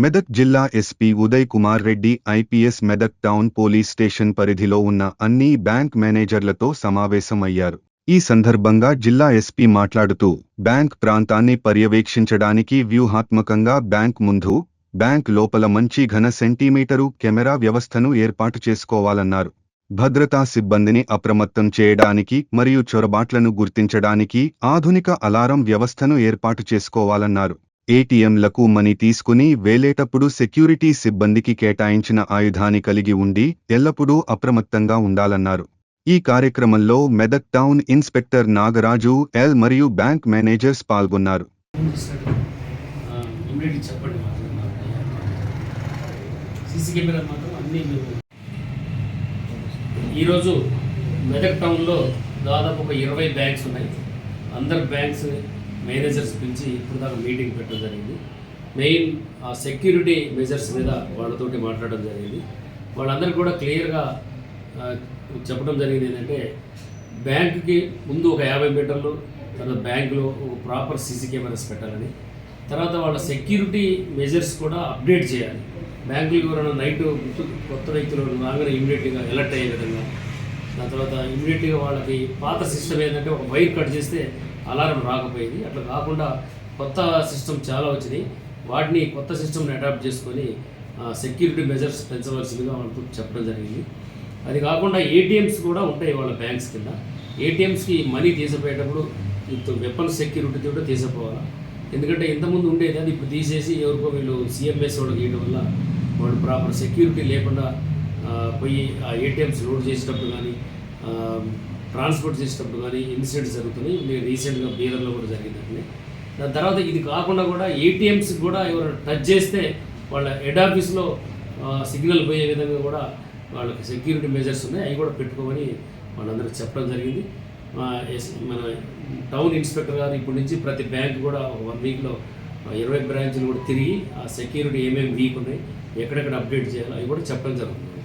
మెదక్ జిల్లా SP Uday Kumar Reddy IPS Medak town police station పరిధిలో ఉన్న అన్ని బ్యాంక్ మేనేజర్లతో సమావేశమయ్యారు. ఈ సందర్భంగా జిల్లా ఎస్పీ మాట్లాడుతూ, బ్యాంక్ ప్రాంతాన్ని పర్యవేక్షించడానికి వ్యూహాత్మకంగా బ్యాంక్ ముందు, బ్యాంక్ లోపల మంచి ఘన సెంటీమీటరు కెమెరా వ్యవస్థను ఏర్పాటు చేసుకోవాలన్నారు. భద్రతా సిబ్బందిని అప్రమత్తం చేయడానికి మరియు చొరబాట్లను గుర్తించడానికి ఆధునిక అలారం వ్యవస్థను ఏర్పాటు చేసుకోవాలన్నారు. ఏటీఎంలకు మనీ తీసుకుని వేలేటప్పుడు సెక్యూరిటీ సిబ్బందికి కేటాయించిన ఆయుధాన్ని కలిగి ఉండి ఎల్లప్పుడూ అప్రమత్తంగా ఉండాలన్నారు. ఈ కార్యక్రమంలో Medak town inspector Nagaraju L మరియు బ్యాంక్ మేనేజర్స్ పాల్గొన్నారు. ఈరోజు మెదక్ టౌన్లో దాదాపు ఒక 20 బ్యాంక్స్ ఉన్నాయి. అందరు బ్యాంక్స్ మేనేజర్స్ పిలిచి ఇప్పుడు దాకా మీటింగ్ పెట్టడం జరిగింది. మెయిన్ ఆ సెక్యూరిటీ మెజర్స్ మీద వాళ్ళతోటి మాట్లాడడం జరిగింది. వాళ్ళందరికీ కూడా క్లియర్గా చెప్పడం జరిగింది ఏంటంటే, బ్యాంకుకి ముందు ఒక 50 మీటర్లు, తర్వాత బ్యాంకులో ఒక ప్రాపర్ సీసీ కెమెరాస్ పెట్టాలని, తర్వాత వాళ్ళ సెక్యూరిటీ మెజర్స్ కూడా అప్డేట్ చేయాలి. బ్యాంకులు ఎవరైనా నైట్ కొత్త వ్యక్తులు రాగానే ఇమీడియట్గా అలర్ట్ అయ్యే విధంగా, దాని తర్వాత ఇమీడియట్గా వాళ్ళకి పాత సిస్టమ్ ఏంటంటే ఒక వైర్ కట్ చేస్తే అలారం రాకపోయేది, అట్లా కాకుండా కొత్త సిస్టమ్ చాలా వచ్చినాయి. వాటిని కొత్త సిస్టమ్ని అడాప్ట్ చేసుకొని సెక్యూరిటీ మెజర్స్ పెంచవలసిందిగా వాళ్ళతో చెప్పడం జరిగింది. అది కాకుండా ఏటీఎంస్ కూడా ఉంటాయి వాళ్ళ బ్యాంక్స్ కింద. ఏటీఎంస్కి మనీ తీసిపోయేటప్పుడు వెపన్ సెక్యూరిటీ కూడా తీసిపోవాలి. ఎందుకంటే ఇంతకుముందు ఉండేది, అది ఇప్పుడు తీసేసి ఎవరికో వీళ్ళు సిఎంఎస్ వాళ్ళకి ఇవ్వడం వల్ల వాళ్ళు ప్రాపర్ సెక్యూరిటీ లేకుండా పోయి ఆ ఏటీఎంస్ లోడ్ చేసేటప్పుడు కానీ ట్రాన్స్పోర్ట్ చేసేటప్పుడు కానీ ఇన్సిడెంట్స్ జరుగుతున్నాయి. నేను రీసెంట్గా బీదర్లో కూడా జరిగిందండి. దాని తర్వాత ఇది కాకుండా కూడా ఏటీఎంస్ కూడా ఎవరు టచ్ చేస్తే వాళ్ళ హెడ్ ఆఫీస్లో సిగ్నల్ పోయే విధంగా కూడా వాళ్ళకి సెక్యూరిటీ మెజర్స్ ఉన్నాయి, అవి కూడా పెట్టుకోమని వాళ్ళందరికీ చెప్పడం జరిగింది. మన టౌన్ ఇన్స్పెక్టర్ గారు ఇప్పటి నుంచి ప్రతి బ్యాంక్ కూడా 1 వీక్లో 20 బ్రాంచ్లు కూడా తిరిగి ఆ సెక్యూరిటీ ఏమేమి వీక్ ఉన్నాయి, ఎక్కడెక్కడ అప్డేట్ చేయాలో అవి కూడా చెప్పడం జరుగుతుంది.